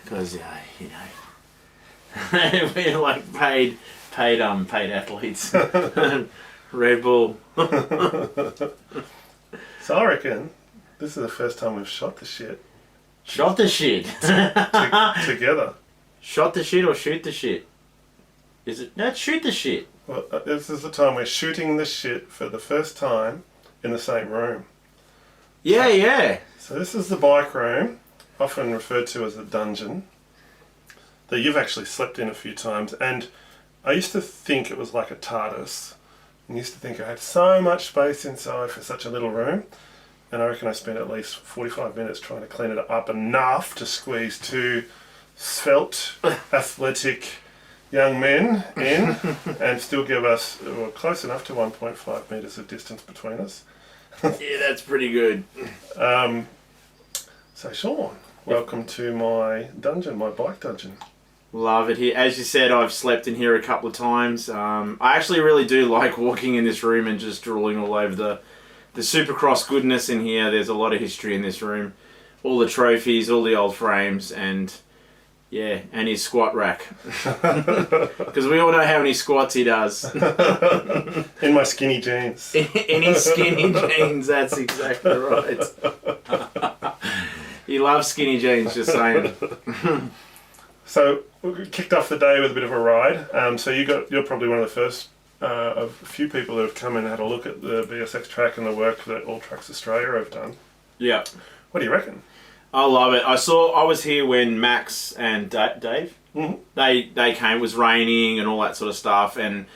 Because we're like paid athletes. Red Bull. So I reckon this is the first time we've shot the shit. Shot the shit. Together. Shot the shit or shoot the shit? Is it? No, it's shoot the shit. Well, this is the time we're shooting the shit for the first time in the same room. Yeah. So this is the bike room, often referred to as the dungeon, that you've actually slept in a few times. And I used to think it was like a TARDIS. I used to think I had so much space inside for such a little room. And I reckon I spent at least 45 minutes trying to clean it up enough to squeeze two svelte, athletic young men in and still give us close enough to 1.5 metres of distance between us. Yeah, that's pretty good. So Shaun, welcome to my dungeon, my bike dungeon. Love it here. As you said, I've slept in here a couple of times. I actually really do like walking in this room and just drooling all over the Supercross goodness in here. There's a lot of history in this room. All the trophies, all the old frames, and yeah, and his squat rack. Because we all know how many squats he does. In my skinny jeans. In his skinny jeans, that's exactly right. He loves skinny jeans, just saying. So we kicked off the day with a bit of a ride. So you're probably one of the first of a few people that have come and had a look at the BSX track and the work that All Tracks Australia have done. Yeah. What do you reckon? I love it. I was here when Max and Dave, they came. It was raining and all that sort of stuff, and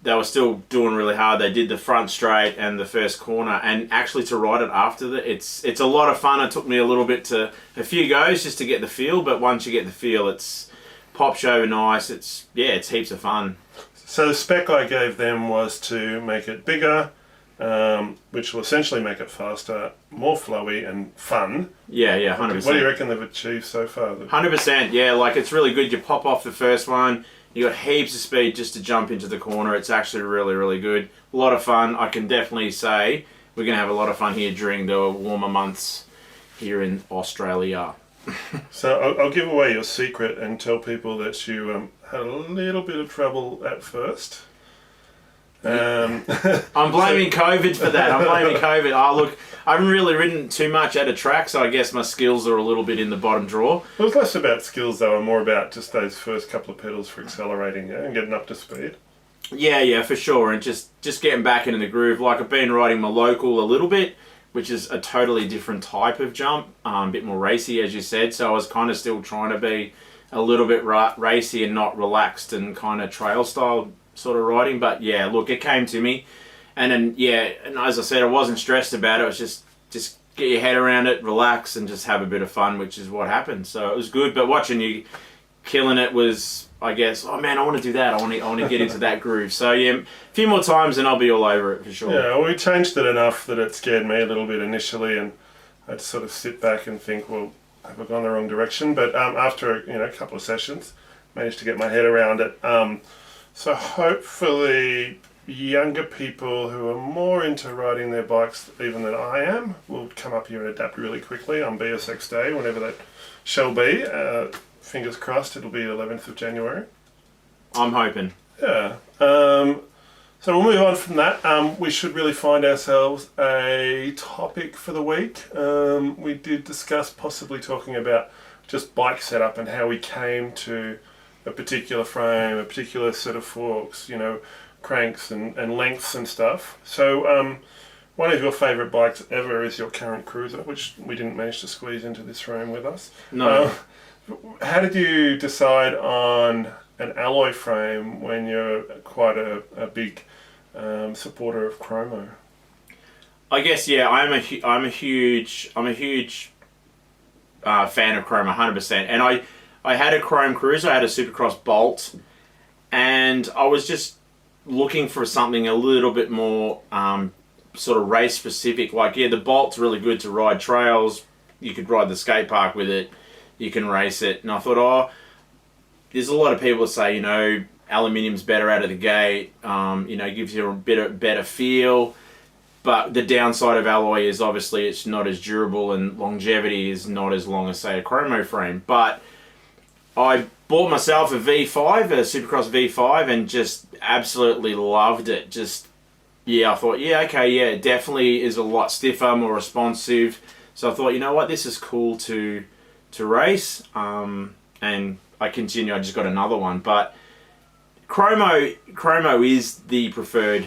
they were still doing really hard. They did the front straight and the first corner, and actually to ride it after that, it's a lot of fun. It took me a few goes just to get the feel, but once you get the feel, it's pops over nice. It's heaps of fun. So the spec I gave them was to make it bigger, which will essentially make it faster, more flowy and fun. Yeah, 100%. What do you reckon they've achieved so far? 100%, yeah. Like, it's really good. You pop off the first one, you got heaps of speed just to jump into the corner. It's actually really, really good. A lot of fun. I can definitely say we're going to have a lot of fun here during the warmer months here in Australia. So I'll give away your secret and tell people that you had a little bit of trouble at first. I'm blaming COVID for that. I'm blaming COVID. Oh, look, I haven't really ridden too much at a track, so I guess my skills are a little bit in the bottom drawer. It was less about skills, though, and more about just those first couple of pedals for accelerating and getting up to speed. Yeah, for sure, and just getting back into the groove. Like, I've been riding my local a little bit, which is a totally different type of jump, a bit more racy, as you said, so I was kind of still trying to be a little bit racy and not relaxed and kind of trail style sort of riding. But yeah, look, it came to me, and then and as I said, I wasn't stressed about it. It was just get your head around it, relax, and just have a bit of fun, which is what happened. So it was good. But watching you killing it was, I guess, oh man, I want to do that. I want to get into that groove. So yeah, a few more times and I'll be all over it for sure. Yeah, well, we changed it enough that it scared me a little bit initially, and I had to sort of sit back and think, well, have I gone the wrong direction? But after a couple of sessions, managed to get my head around it. So hopefully younger people who are more into riding their bikes even than I am will come up here and adapt really quickly on BSX Day, whenever that shall be. Fingers crossed it'll be the 11th of January. I'm hoping. Yeah. So we'll move on from that. We should really find ourselves a topic for the week. We did discuss possibly talking about just bike setup and how we came to a particular frame, a particular set of forks, cranks and lengths and stuff. So one of your favourite bikes ever is your current cruiser, which we didn't manage to squeeze into this room with us. No. How did you decide on an alloy frame when you're quite a big supporter of Chromo? I guess I'm a huge fan of Chromo, 100%. And I had a chrome cruiser, I had a Supercross Bolt, and I was just looking for something a little bit more sort of race specific. Like, the Bolt's really good to ride trails. You could ride the skate park with it. You can race it. And I thought, there's a lot of people that say, aluminium's better out of the gate, gives you a better feel. But the downside of alloy is obviously it's not as durable and longevity is not as long as, say, a chromo frame. But I bought myself a V5, a Supercross V5, and just absolutely loved it. Just, yeah, I thought, yeah, okay, yeah, it definitely is a lot stiffer, more responsive. So I thought, you know what, this is cool to race. And I continue, I just got another one. But Chromo is the preferred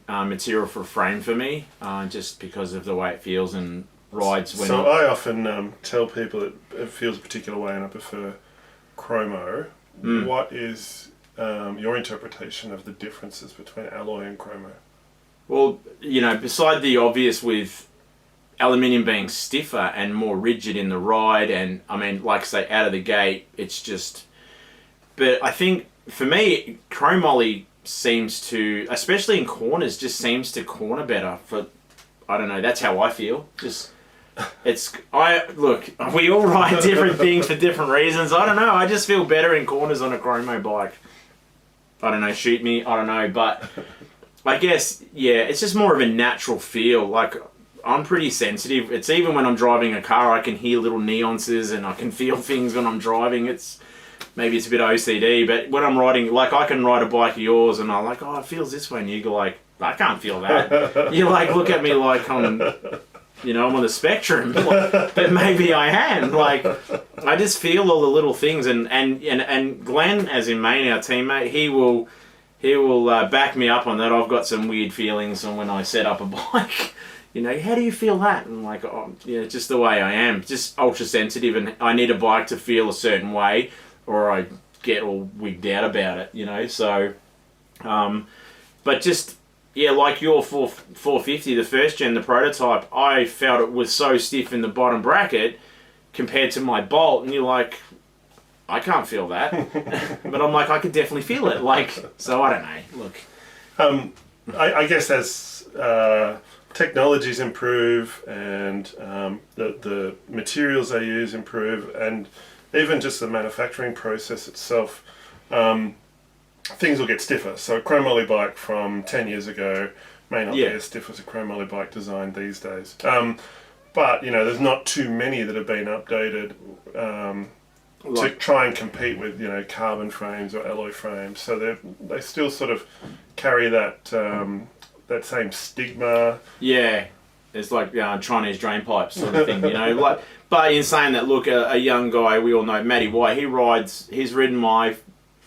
material for a frame for me, just because of the way it feels and rides. When so I often tell people that it feels a particular way and I prefer Chromo. What is your interpretation of the differences between Alloy and Chromo? Well, you know, beside the obvious with aluminium being stiffer and more rigid in the ride, and I mean, like I say, out of the gate, it's just... But I think, for me, Chromoly seems to, especially in corners, just seems to corner better. For, I don't know, that's how I feel. Just... Look, we all ride different things for different reasons. I don't know. I just feel better in corners on a Chromo bike. I don't know. Shoot me. I don't know. But I guess, yeah, it's just more of a natural feel. Like, I'm pretty sensitive. It's even when I'm driving a car, I can hear little nuances and I can feel things when I'm driving. Maybe it's a bit OCD, but when I'm riding, like, I can ride a bike of yours and I'm like, oh, it feels this way. And you go like, I can't feel that. You like look at me like I'm on the spectrum, but maybe I am. Like, I just feel all the little things, and Glenn, as in Maine, our teammate, he will back me up on that. I've got some weird feelings on when I set up a bike. You know, how do you feel that? And I'm like, oh, yeah, just the way I am, just ultra sensitive, and I need a bike to feel a certain way, or I get all wigged out about it. You know, so, but just. Yeah, like your 450, the first gen, the prototype, I felt it was so stiff in the bottom bracket compared to my Bolt, and you're like, I can't feel that. But I'm like, I could definitely feel it. Like, so I don't know. Look. I guess as technologies improve and the materials they use improve, and even just the manufacturing process itself, things will get stiffer. So a Chromoly bike from 10 years ago may not be as stiff as a Chromoly bike designed these days. But, you know, there's not too many that have been updated to try and compete with, you know, carbon frames or alloy frames. So they still sort of carry that that same stigma. Yeah, it's like Chinese drain pipes sort of thing, you know. Like, but in saying that, look, a young guy, we all know, Matty White, he's ridden my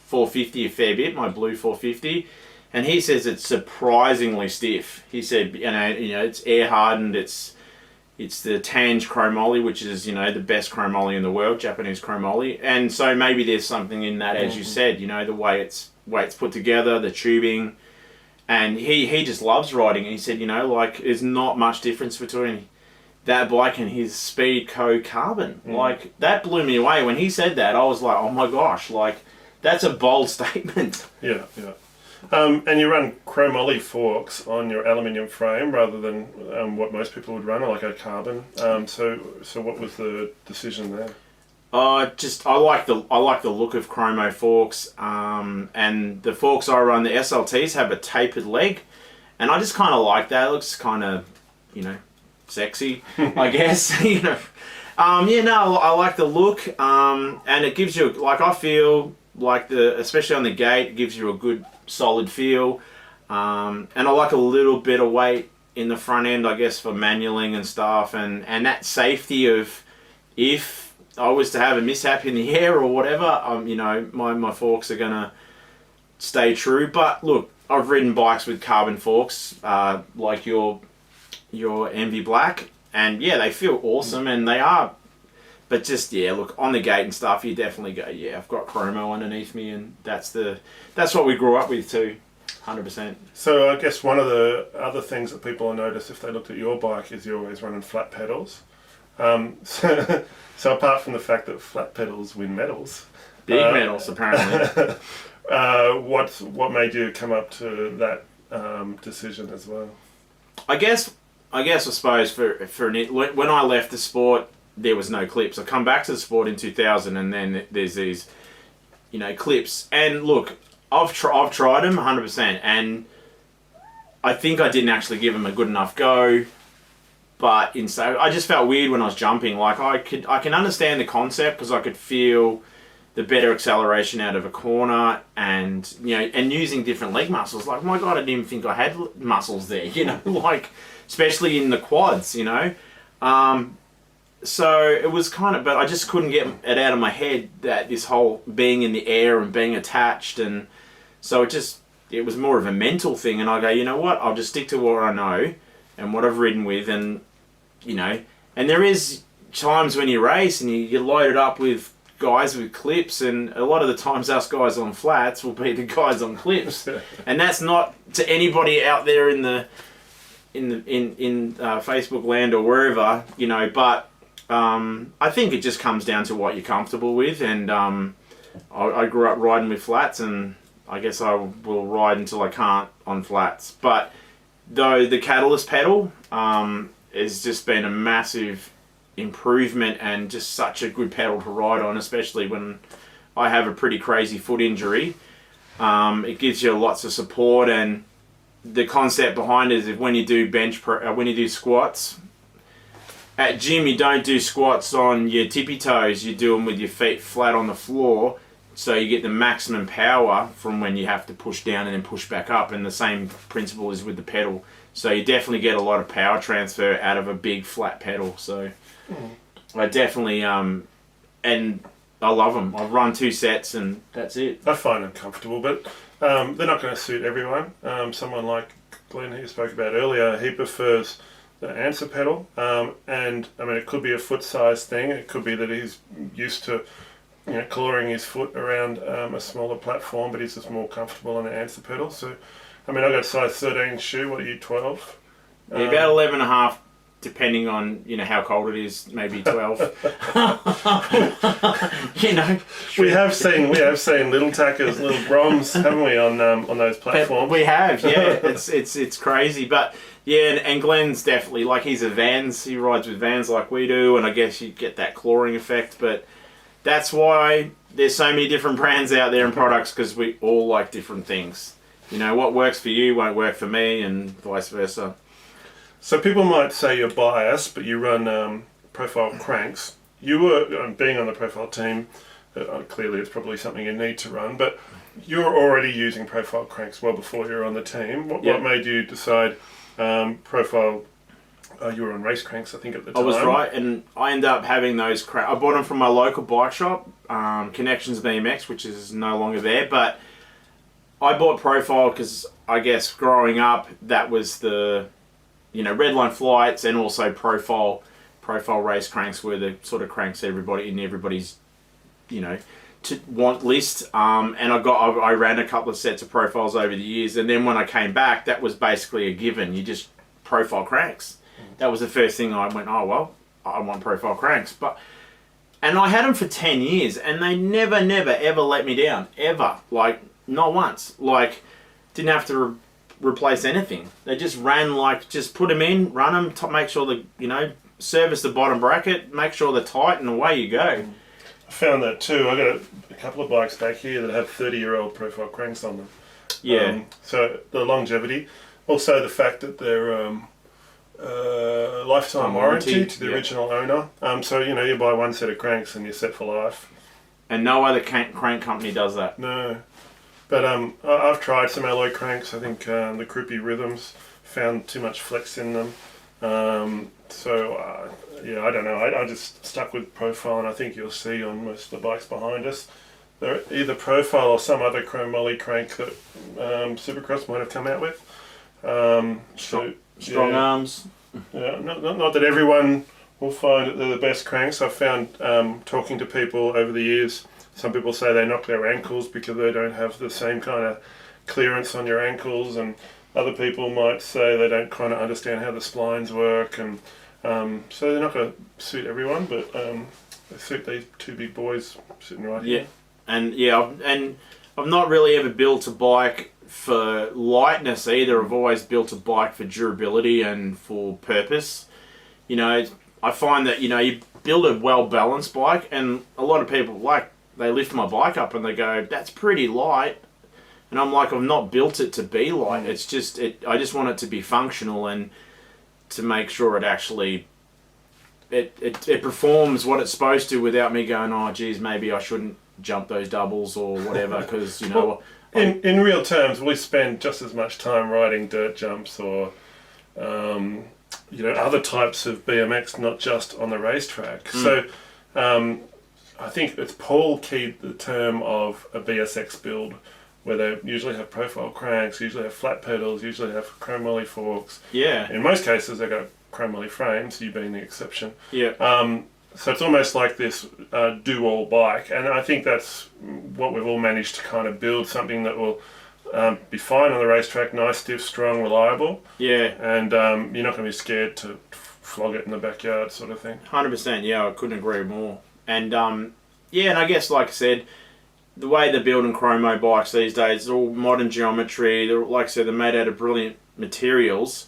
450 a fair bit, my blue 450, and he says it's surprisingly stiff. He said, you know, it's air hardened. It's the Tange Chromoly, which is, you know, the best Chromoly in the world, Japanese Chromoly, and so maybe there's something in that, as you said, you know, the way it's put together, the tubing, and he just loves riding. And he said, you know, like, there's not much difference between that bike and his Speedco Carbon. Like, that blew me away when he said that. I was like, oh my gosh, like. That's a bold statement. Yeah. And you run Chromoly Forks on your aluminium frame rather than what most people would run, like a carbon. So what was the decision there? I like the look of Chromo Forks, and the forks I run, the SLTs, have a tapered leg, and I just kind of like that. It looks kind of, you know, sexy, I guess. You know, I like the look, and it gives you, like, I feel. Like especially on the gate, it gives you a good solid feel, and I like a little bit of weight in the front end, I guess, for manualing and stuff, and that safety of if I was to have a mishap in the air or whatever, you know, my forks are gonna stay true. But look, I've ridden bikes with carbon forks, like your Envy Black, and yeah, they feel awesome, and they are. But just, yeah, look, on the gate and stuff, you definitely go, yeah, I've got Chromo underneath me, and that's what we grew up with too, 100%. So I guess one of the other things that people will notice if they looked at your bike is you're always running flat pedals. So apart from the fact that flat pedals win medals. Big medals, apparently. What made you come up to that decision as well? I suppose when I left the sport, there was no clips. I come back to the sport in 2000, and then there's these, you know, clips. And look, I've tried them 100%, and I think I didn't actually give them a good enough go. But I just felt weird when I was jumping. Like, I can understand the concept because I could feel the better acceleration out of a corner, and and using different leg muscles. Like, my God, I didn't even think I had muscles there. Like, especially in the quads. So it was kind of, but I just couldn't get it out of my head that this whole being in the air and being attached, and so it was more of a mental thing. And I go, you know what? I'll just stick to what I know and what I've ridden with, and and there is times when you race and you load it up with guys with clips, and a lot of the times us guys on flats will be the guys on clips, and that's not to anybody out there in Facebook land or wherever, but I think it just comes down to what you're comfortable with, and I grew up riding with flats, and I guess I will ride until I can't on flats. But though the Catalyst pedal has just been a massive improvement, and just such a good pedal to ride on, especially when I have a pretty crazy foot injury. It gives you lots of support, and the concept behind it is when you do when you do squats at gym, you don't do squats on your tippy toes, you do them with your feet flat on the floor, so you get the maximum power from when you have to push down and then push back up. And the same principle is with the pedal, so you definitely get a lot of power transfer out of a big flat pedal. So I definitely and I love them. I've run 2 sets and that's it. I find them comfortable, but they're not going to suit everyone. Someone like Glenn, who you spoke about earlier, he prefers the answer pedal, and I mean, it could be a foot size thing. It could be that he's used to clawing his foot around a smaller platform, but he's just more comfortable on the answer pedal. So I mean, I got a size 13 shoe. What are you, 12? Yeah, about 11 and a half, depending on how cold it is, maybe 12. We have seen little tackers, little broms, haven't we, on those platforms? We have, yeah. It's crazy, but yeah, and Glenn's definitely, like, he's a Vans. He rides with Vans like we do, and I guess you get that clawing effect. But that's why there's so many different brands out there and products, because we all like different things. What works for you won't work for me, and vice versa. So people might say you're biased, but you run profile cranks. You were, being on the profile team, clearly it's probably something you need to run, but you were already using profile cranks well before you were on the team. What made you decide profile? You were on race cranks, I think, at the time. I was right, and I ended up having those I bought them from my local bike shop, Connections BMX, which is no longer there, but I bought profile because I guess growing up, that was the Redline flights, and also profile race cranks were the sort of cranks everybody's to want list. And I ran a couple of sets of profiles over the years, and then when I came back, that was basically a given. You just profile cranks. That was the first thing I went, oh well, I want profile cranks. And I had them for 10 years, and they never ever let me down, ever. Like, not once. Like, didn't have to replace anything. They just ran, like, just put them in, run them, make sure service the bottom bracket, make sure they're tight, and away you go. I found that too. I got a couple of bikes back here that have 30-year-old profile cranks on them. Yeah. So the longevity, also the fact that they're lifetime warranty to the original owner. So you buy one set of cranks and you're set for life. And no other crank company does that. No. But I've tried some alloy cranks. I think the Kruppy Rhythms found too much flex in them. I don't know. I just stuck with profile, and I think you'll see on most of the bikes behind us, they're either profile or some other chromoly crank that Supercross might have come out with. Strong arms. Yeah, not that everyone will find that they're the best cranks. I've found talking to people over the years, some people say they knock their ankles because they don't have the same kind of clearance on your ankles, and other people might say they don't kind of understand how the splines work, and so they're not going to suit everyone, but they suit these two big boys sitting right here. And I've not really ever built a bike for lightness either. I've always built a bike for durability and for purpose. I find that you build a well balanced bike, and a lot of people they lift my bike up and they go, "That's pretty light." And I'm like, I've not built it to be light. It's just I just want it to be functional, and to make sure it actually it performs what it's supposed to, without me going, oh geez, maybe I shouldn't jump those doubles or whatever, because, you know... In real terms, we spend just as much time riding dirt jumps or, other types of BMX, not just on the racetrack. So I think it's Paul keyed the term of a BSX build, where they usually have profile cranks, usually have flat pedals, usually have chromoly forks. Yeah. In most cases, they've got chromoly frames, you being the exception. Yeah. So it's almost like this do-all bike, and I think that's what we've all managed to kind of build, something that will be fine on the racetrack, nice, stiff, strong, reliable. Yeah. And you're not going to be scared to flog it in the backyard, sort of thing. 100%, yeah, I couldn't agree more. And and I guess, like I said, the way they're building chromo bikes these days, it's all modern geometry. They're, like I said, they're made out of brilliant materials,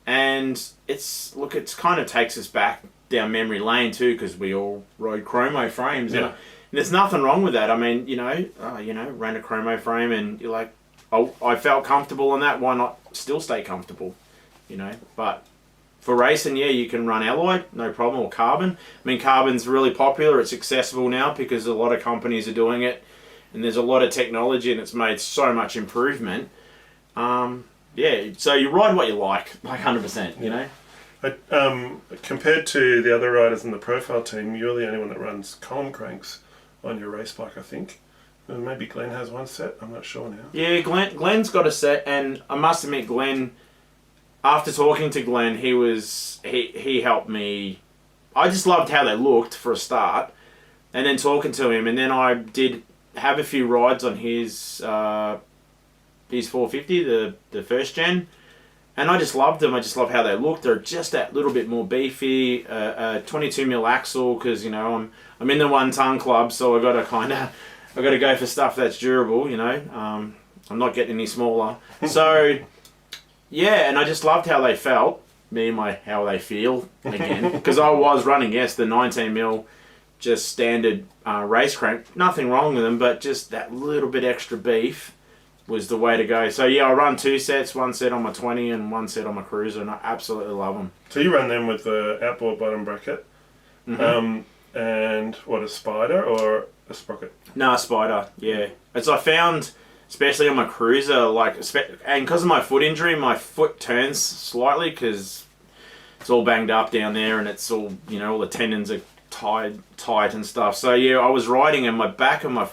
and it's kind of takes us back down memory lane too, because we all rode chromo frames. Yeah. And there's nothing wrong with that. I mean, ran a chromo frame, and you're like, oh, I felt comfortable on that. Why not still stay comfortable? But for racing, yeah, you can run alloy, no problem, or carbon. I mean, carbon's really popular. It's accessible now because a lot of companies are doing it, and there's a lot of technology, and it's made so much improvement. So you ride what you like 100%, you know? Compared to the other riders in the profile team, you're the only one that runs column cranks on your race bike, I think. And maybe Glenn has one set, I'm not sure now. Yeah, Glenn's got a set, and I must admit, Glenn, after talking to Glenn, he helped me. I just loved how they looked for a start, and then talking to him, and then I did have a few rides on his 450, the first gen, and I just loved them. I just love how they looked. They're just that little bit more beefy. 22mm axle, because I'm in the 1 ton club, so I got to go for stuff that's durable. I'm not getting any smaller. So yeah, and I just loved how they felt. How they feel again, because I was running the 19mm just standard race crank. Nothing wrong with them, but just that little bit extra beef was the way to go. So yeah, I run 2 sets, 1 set on my 20 and 1 set on my cruiser, and I absolutely love them. So you run them with the outboard bottom bracket, and what, a spider or a sprocket? No, a spider, yeah. As I found, especially on my cruiser, and because of my foot injury, my foot turns slightly because it's all banged up down there, and it's all, all the tendons are tight and stuff. So yeah, I was riding, and my back of my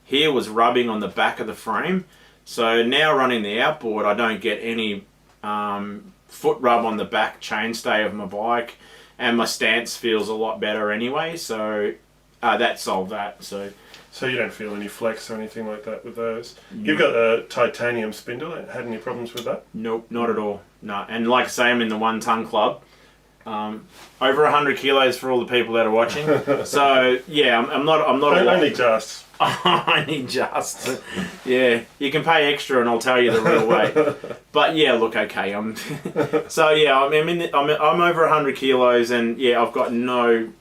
heel was rubbing on the back of the frame. So now running the outboard, I don't get any foot rub on the back chainstay of my bike, and my stance feels a lot better anyway. So that solved that. So you don't feel any flex or anything like that with those? You've got a titanium spindle. Had any problems with that? Nope, not at all. No, and like I say, I'm in the 1 ton club. Over 100 kilos for all the people that are watching. So yeah, I'm not. Only just. Only just. Yeah, you can pay extra, and I'll tell you the real weight. But yeah, look, okay. So yeah, I'm over 100 kilos, and yeah, I've got no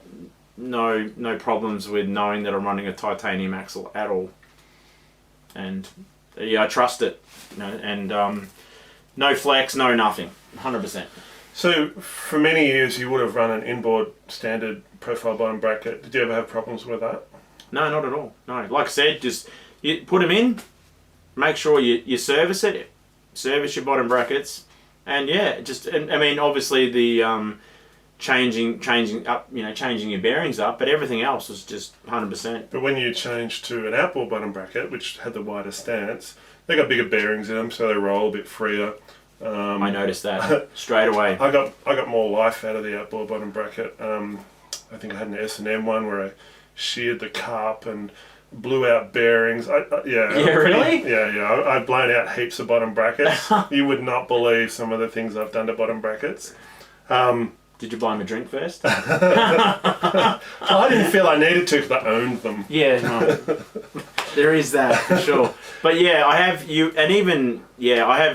problems with knowing that I'm running a titanium axle at all. And yeah, I trust it. And no flex, no nothing. 100%. So for many years you would have run an inboard standard profile bottom bracket. Did you ever have problems with that? No, not at all. No, like I said, just you put them in, make sure you service it, service your bottom brackets, and yeah, obviously the changing your bearings up, but everything else was just 100%. But when you changed to an outboard bottom bracket, which had the wider stance, they got bigger bearings in them, so they roll a bit freer. I noticed that straight away. I got more life out of the outboard bottom bracket. I think I had an S&M one where I sheared the carp and blew out bearings. Yeah, really? Yeah. I've blown out heaps of bottom brackets. You would not believe some of the things I've done to bottom brackets. Did you buy them a drink first? I didn't feel I needed to because I owned them. Yeah, no. There is that for sure. But yeah, I have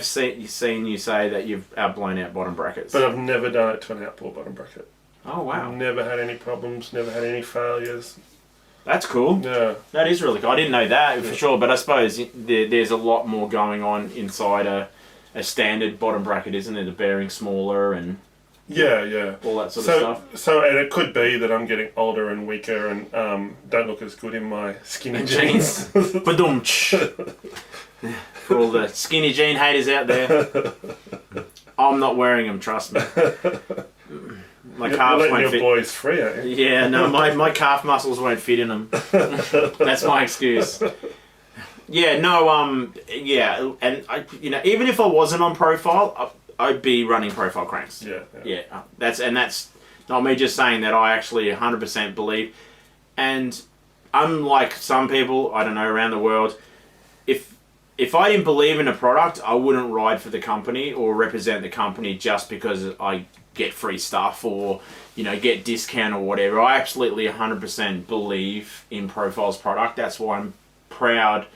seen you say that you've blown out bottom brackets. But I've never done it to an outboard bottom bracket. Oh wow! Never had any problems. Never had any failures. That's cool. Yeah, that is really cool. I didn't know that for sure, but I suppose there's a lot more going on inside a standard bottom bracket, isn't there? The bearing smaller and Yeah. all that sort of stuff. So, and it could be that I'm getting older and weaker and don't look as good in my skinny jeans. Ba-dum-tsh. For all the skinny jean haters out there, I'm not wearing them, trust me. My calves You're letting won't your fit. boys free, aren't you? Yeah, no, my calf muscles won't fit in them. That's my excuse. Yeah, no, yeah, and even if I wasn't on profile, I'd be running profile cranks. Yeah. That's not me just saying that. I actually 100% believe, and unlike some people, I don't know, around the world, if I didn't believe in a product, I wouldn't ride for the company or represent the company just because I get free stuff or get discount or whatever. I absolutely 100% believe in Profile's product. That's why I'm proud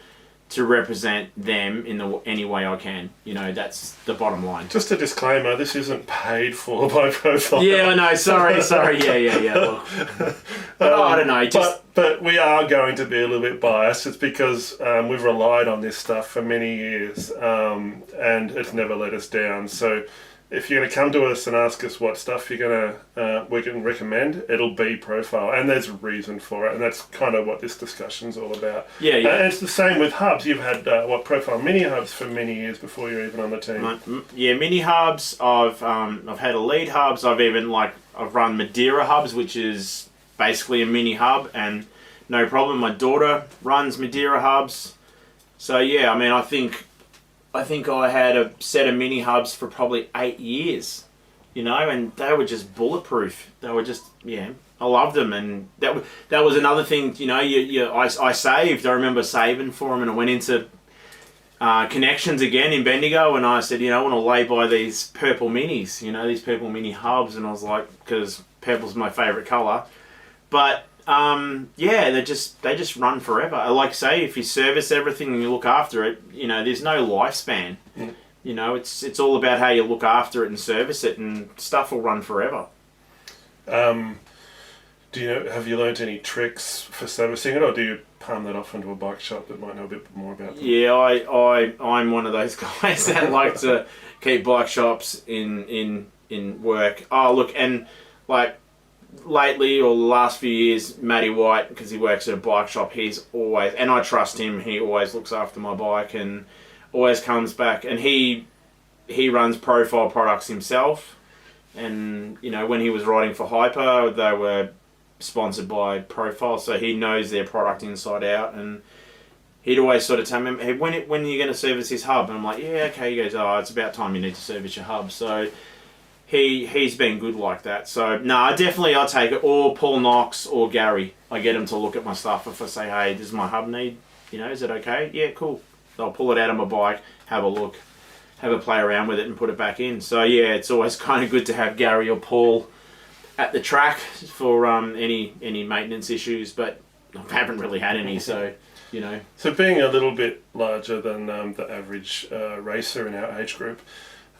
to represent them in any way I can. That's the bottom line. Just a disclaimer, this isn't paid for by Profile. Yeah, I know. Sorry. Yeah. Look. But I don't know. But we are going to be a little bit biased. It's because we've relied on this stuff for many years and it's never let us down. So if you're going to come to us and ask us what stuff we can recommend, it'll be Profile, and there's a reason for it, and that's kind of what this discussion's all about. Yeah. And it's the same with hubs. You've had Profile mini hubs for many years before you're even on the team. Yeah, mini hubs. I've had Elite hubs. I've run Madeira hubs, which is basically a mini hub, and no problem. My daughter runs Madeira hubs, so yeah. I mean, I think I had a set of mini hubs for probably 8 years, and they were just bulletproof. They were just, I loved them, and that was another thing. I saved. I remember saving for them, and I went into Connections again in Bendigo, and I said, I want to lay by these purple minis, these purple mini hubs, and I was like, because purple's my favourite colour, but. They just run forever. Like say, if you service everything and you look after it, there's no lifespan. It's all about how you look after it and service it, and stuff will run forever. Have you learnt any tricks for servicing it, or do you palm that off into a bike shop that might know a bit more about them? Yeah, I'm one of those guys that like to keep bike shops in work. Oh, look, and like. Lately, or the last few years, Matty White, because he works at a bike shop, he's always, and I trust him, he always looks after my bike and always comes back, and he runs Profile products himself, and when he was riding for Hyper, they were sponsored by Profile, so he knows their product inside out, and he'd always sort of tell me, hey, when are you going to service his hub? And I'm like, yeah, okay. He goes, oh, it's about time you need to service your hub. So he's been good like that. So I'll take it. Or Paul Knox or Gary. I get him to look at my stuff. If I say, hey, does my hub need, is it okay? Yeah, cool. I'll pull it out of my bike, have a look, have a play around with it and put it back in. So yeah, it's always kind of good to have Gary or Paul at the track for any maintenance issues, but I haven't really had any, so So being a little bit larger than the average racer in our age group,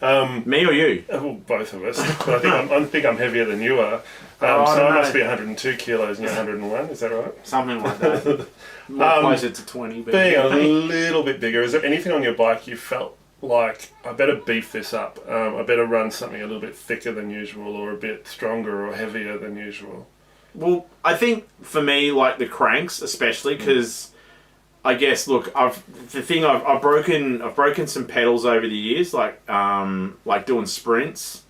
me or you? Well, both of us. I think I'm heavier than you are. So I must be 102 kilos and you're 101. Is that right? Something like that. More closer to 20. But being a little bit bigger, is there anything on your bike you felt like, I better beef this up? I better run something a little bit thicker than usual, or a bit stronger or heavier than usual? Well, I think for me, like the cranks, especially because. I guess, look, I've broken some pedals over the years, like doing sprints.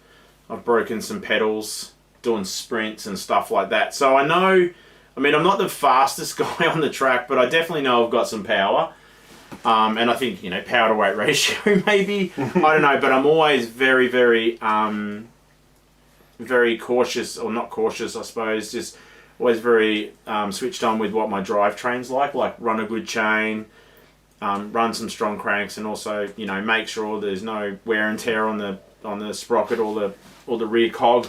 I've broken some pedals doing sprints and stuff like that. So I know, I'm not the fastest guy on the track, but I definitely know I've got some power. And I think, power to weight ratio maybe, I don't know, but I'm always very, very, very cautious, or not cautious, I suppose, just always very switched on with what my drivetrain's like run a good chain, run some strong cranks, and also make sure there's no wear and tear on the sprocket or the rear cog.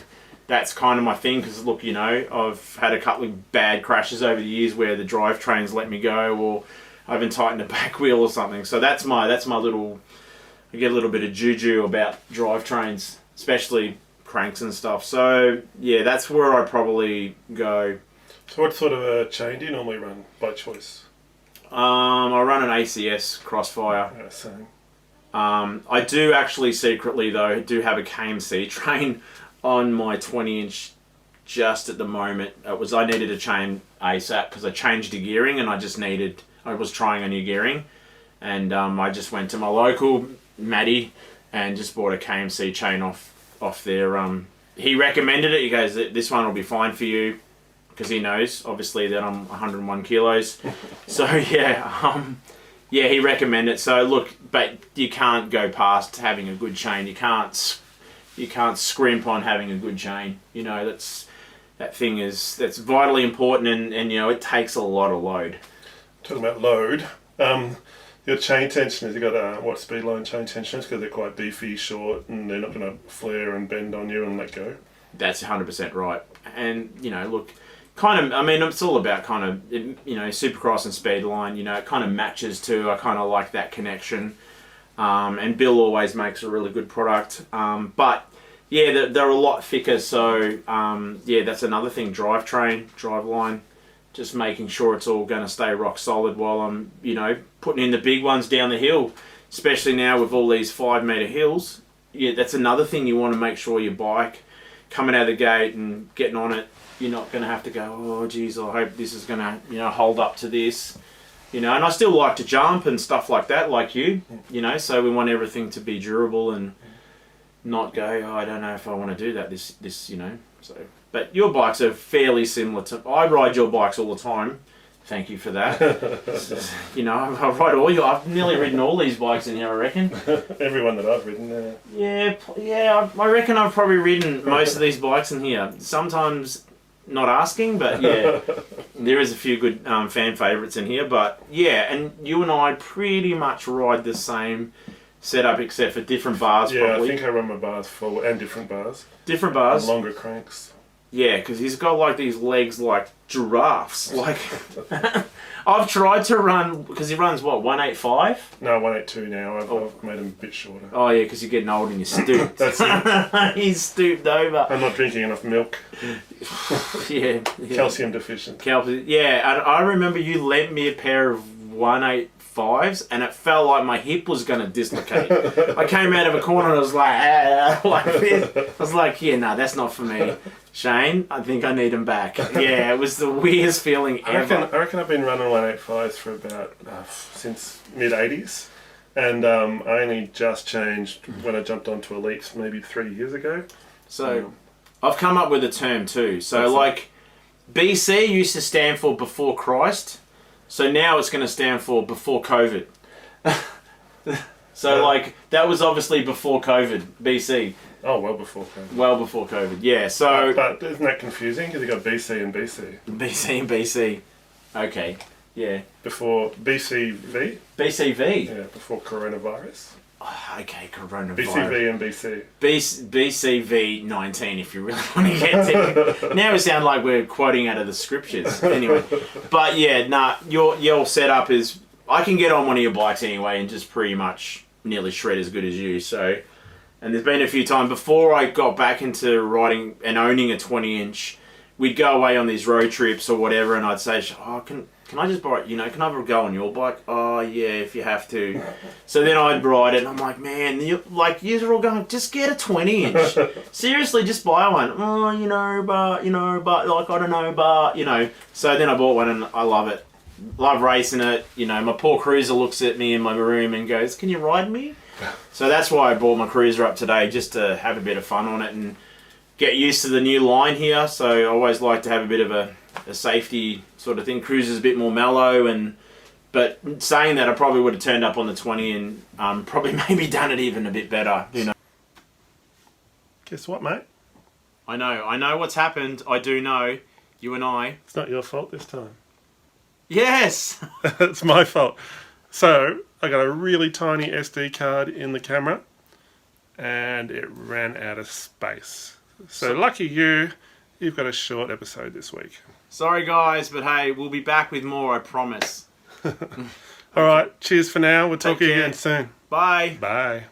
That's kind of my thing, because look, I've had a couple of bad crashes over the years where the drivetrain's let me go, or I haven't tightened a back wheel or something. So that's my little, I get a little bit of juju about drivetrains, especially cranks and stuff. So yeah, that's where I probably go. So what sort of a chain do you normally run by choice? I run an ACS Crossfire. Yeah, same. I do actually secretly though have a KMC train on my 20-inch just at the moment. I needed a chain ASAP because I changed the gearing and I was trying a new gearing, and I just went to my local Matty and just bought a KMC chain off there. He recommended it. He goes, this one will be fine for you, because he knows obviously that I'm 101 kilos. So yeah, he recommended it. So look, but you can't go past having a good chain. You can't scrimp on having a good chain. You know, that's vitally important, and you know, it takes a lot of load. Talking about load, your chain tensioners, you got what Speedline chain tensioners, because they're quite beefy, short, and they're not going to flare and bend on you and let go. That's 100% right. And you know, look, kind of, I mean, it's all about kind of, you know, Supercross and Speedline. You know, it kind of matches too. I kind of like that connection. And Bill always makes a really good product. But yeah, they're a lot thicker. So yeah, that's another thing. Driveline. Just making sure it's all going to stay rock solid while I'm, you know, putting in the big ones down the hill, especially now with all these 5-meter hills. Yeah, that's another thing. You want to make sure your bike coming out of the gate and getting on it, you're not going to have to go, oh geez, I hope this is going to, you know, hold up to this, you know. And I still like to jump and stuff like that, like you know. So we want everything to be durable and not go, oh, I don't know if I want to do that. This, you know. So. But your bikes are fairly similar to... I ride your bikes all the time. Thank you for that. You know, I've nearly ridden all these bikes in here, I reckon. Everyone that I've ridden, Yeah, I reckon I've probably ridden most of these bikes in here. Sometimes not asking, but yeah. There is a few good fan favourites in here. But yeah, and you and I pretty much ride the same setup except for different bars, yeah, probably. I think I run my bars forward, and different bars. Different bars? And longer cranks. Yeah, because he's got like these legs like giraffes. Like, I've tried to run, because he runs what, 185? No, 182 now. I've made him a bit shorter. Oh yeah, because you're getting old and you're stooped. That's it. He's stooped over. I'm not drinking enough milk. Yeah. Calcium deficient. Yeah, and I remember you lent me a pair of 185s and it felt like my hip was going to dislocate. I came out of a corner and I was like, like this. I was like, yeah, no, that's not for me. Shane, I think I need him back. Yeah, it was the weirdest feeling ever. I reckon I've been running 185s for about, since mid-80s. And I only just changed when I jumped onto Elites maybe 3 years ago. So, I've come up with a term too. So, like, BC used to stand for before Christ. So now it's going to stand for before COVID. So, like, that was obviously before COVID, BC. Oh, well before COVID. Well before COVID, yeah. So, but isn't that confusing? Because you got BC and BC. BC and BC. Okay, yeah. Before BCV? BCV? Yeah, before coronavirus. Oh, okay, coronavirus. BCV and BC. BCV 19, if you really want to get to. Now we sound like we're quoting out of the scriptures. Anyway, but yeah, nah, your setup is, I can get on one of your bikes anyway and just pretty much nearly shred as good as you. So, and there's been a few times before I got back into riding and owning a 20-inch, we'd go away on these road trips or whatever, and I'd say, oh, can I just borrow, you know, can I ever go on your bike? Oh, yeah, if you have to. So then I'd ride it, and I'm like, man, you're all going, just get a 20-inch. Seriously, just buy one. Oh, but, like, I don't know, but, you know. So then I bought one, and I love it. Love racing it. You know, my poor cruiser looks at me in my room and goes, can you ride me? So that's why I brought my cruiser up today, just to have a bit of fun on it and get used to the new line here. So I always like to have a bit of a safety sort of thing. Cruiser's a bit more mellow, but saying that, I probably would have turned up on the 20 and probably maybe done it even a bit better. You know. Guess what, mate? I know what's happened. I do know. You and I. It's not your fault this time. Yes. It's my fault. So I got a really tiny SD card in the camera, and it ran out of space. So lucky you've got a short episode this week. Sorry guys, but hey, we'll be back with more, I promise. All right, cheers for now. We'll talk to you again soon. Bye. Bye.